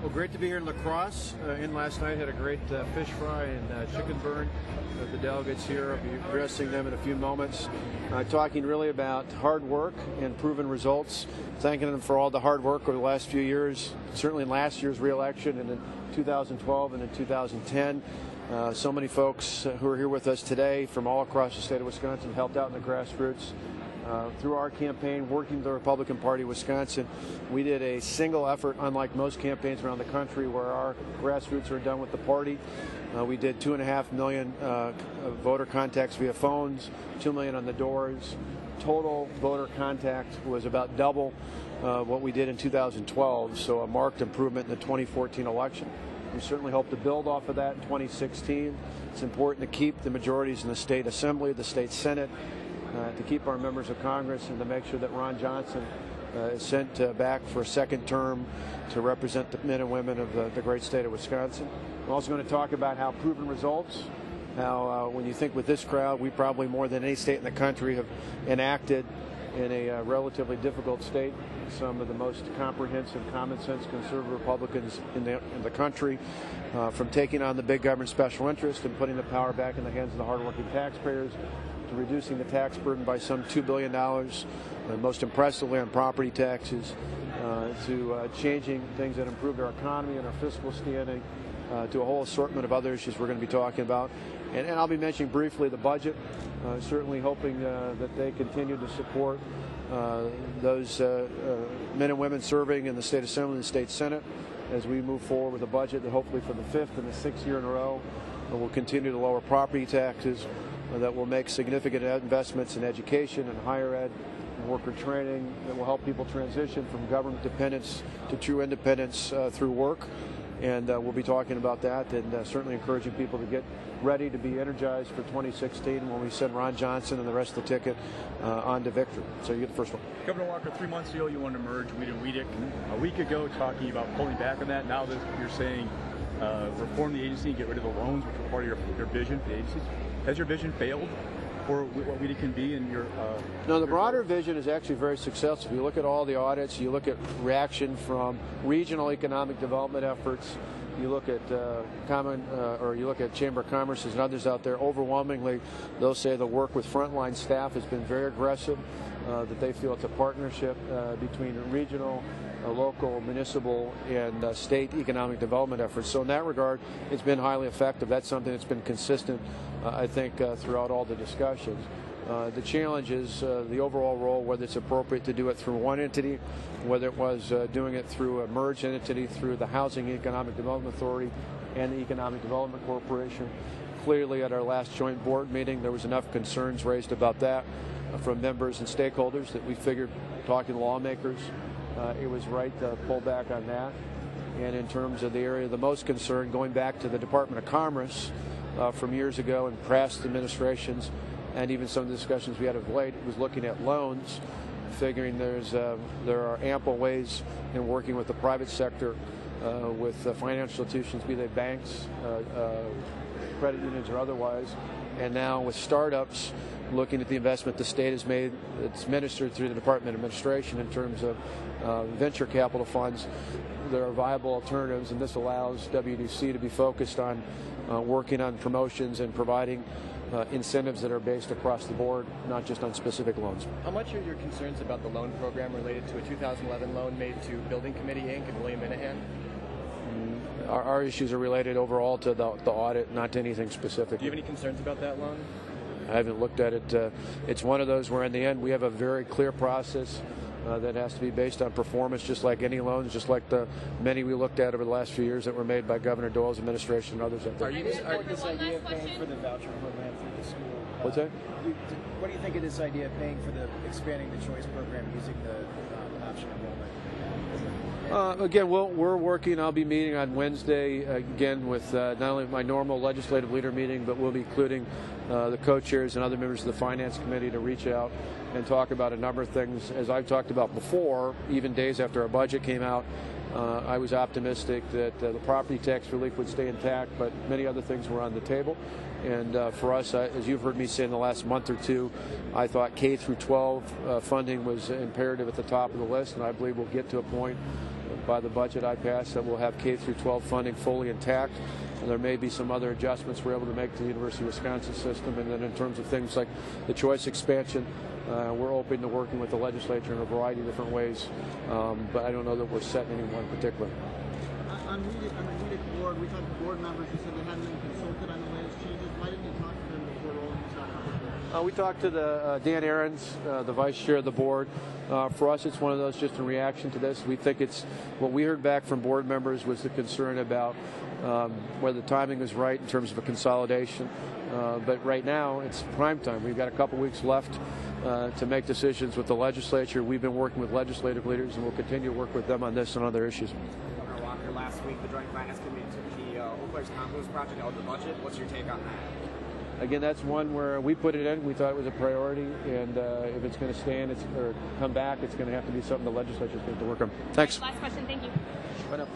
Well, great to be here in La Crosse. In last night, had a great fish fry and chicken burn. The delegates here, I'll be addressing them in a few moments, talking really about hard work and proven results, thanking them for all the hard work over the last few years, certainly in last year's re-election and in 2012 and in 2010. So many folks who are here with us today from all across the state of Wisconsin helped out in the grassroots. Through our campaign, working with the Republican Party of Wisconsin, we did a single effort, unlike most campaigns around the country where our grassroots are done with the party. We did 2.5 million voter contacts via phones, 2 million on the doors. Total voter contact was about double what we did in 2012, so a marked improvement in the 2014 election. We certainly hope to build off of that in 2016. It's important to keep the majorities in the state assembly, the state senate, to keep our members of Congress, and to make sure that Ron Johnson is sent back for a second term to represent the men and women of the great state of Wisconsin. We're also going to talk about how proven results, how when you think with this crowd, we probably more than any state in the country have enacted in a relatively difficult state some of the most comprehensive, common sense conservative Republicans in the country, from taking on the big government special interest and putting the power back in the hands of the hardworking taxpayers, to reducing the tax burden by some $2 billion, most impressively on property taxes, to changing things that improve our economy and our fiscal standing, to a whole assortment of other issues we're going to be talking about. And I'll be mentioning briefly the budget, certainly hoping that they continue to support those men and women serving in the state assembly and the state senate as we move forward with a budget that hopefully for the 5th and the 6th year in a row will continue to lower property taxes, that will make significant investments in education and higher ed and worker training, that will help people transition from government dependence to true independence through work. And we'll be talking about that, and certainly encouraging people to get ready to be energized for 2016 when we send Ron Johnson and the rest of the ticket on to victory. So you get the first one. Governor Walker, 3 months ago you wanted to merge Weed and Weedick. A week ago talking about pulling back on that. Now that you're saying reform the agency and get rid of the loans, which were part of your vision for the agencies. Has your vision failed for what Weedick can be in your No, the broader vision is actually very successful. If you look at all the audits, you look at reaction from regional economic development efforts, you look at you look at Chamber of Commerce and others out there, overwhelmingly they'll say the work with frontline staff has been very aggressive, that they feel it's a partnership between regional, local, municipal, and state economic development efforts. So in that regard, it's been highly effective. That's something that's been consistent, I think, throughout all the discussions. The challenge is the overall role, whether it's appropriate to do it through one entity, whether it was doing it through a merged entity through the Housing Economic Development Authority and the Economic Development Corporation. Clearly, at our last joint board meeting, there was enough concerns raised about that from members and stakeholders that we figured, talking to lawmakers, it was right to pull back on that. And in terms of the area of the most concern, going back to the Department of Commerce from years ago and past administrations, and even some of the discussions we had of late, was looking at loans, figuring there are ample ways in working with the private sector, with financial institutions, be they banks, credit unions or otherwise, and now with startups, looking at the investment the state has made, it's administered through the Department of Administration in terms of venture capital funds. There are viable alternatives, and this allows WDC to be focused on working on promotions and providing incentives that are based across the board, not just on specific loans. How much are your concerns about the loan program related to a 2011 loan made to Building Committee, Inc. and William Minahan? Our issues are related overall to the audit, not to anything specific. Do you have any concerns about that loan? I haven't looked at it. It's one of those where in the end we have a very clear process that has to be based on performance, just like any loans, just like the many we looked at over the last few years that were made by Governor Doyle's administration and others out there. Are this idea of paying for the voucher program through the school? What's that? What do you think of this idea of paying for the expanding the choice program using the option enrollment? Again, we're working. I'll be meeting on Wednesday again with not only my normal legislative leader meeting, but we'll be including the co-chairs and other members of the Finance Committee to reach out and talk about a number of things. As I've talked about before, even days after our budget came out, I was optimistic that the property tax relief would stay intact, but many other things were on the table. And for us, as you've heard me say in the last month or two, I thought K through 12 funding was imperative at the top of the list, and I believe we'll get to a point by the budget I passed that we'll have K through 12 funding fully intact. And there may be some other adjustments we're able to make to the University of Wisconsin system. And then in terms of things like the choice expansion, we're open to working with the legislature in a variety of different ways. But I don't know that we're set in any one particular. On the WEDC board, we talked to board members who said they hadn't been consulted on the latest changes. Why didn't you talk to them before rolling this out publicly? We talked to Dan Ahrens, the vice chair of the board. For us, it's one of those just in reaction to this. We think it's what we heard back from board members was the concern about whether the timing is right in terms of a consolidation. But right now, it's prime time. We've got a couple weeks left to make decisions with the legislature. We've been working with legislative leaders, and we'll continue to work with them on this and other issues. Governor Walker, last week the Joint Finance Committee took the Oakland's Compost project out of the budget. What's your take on that? Again, that's one where we put it in. We thought it was a priority, and if it's going to stand or come back, it's going to have to be something the legislature is going to work on. Thanks. Last question. Thank you. Right up.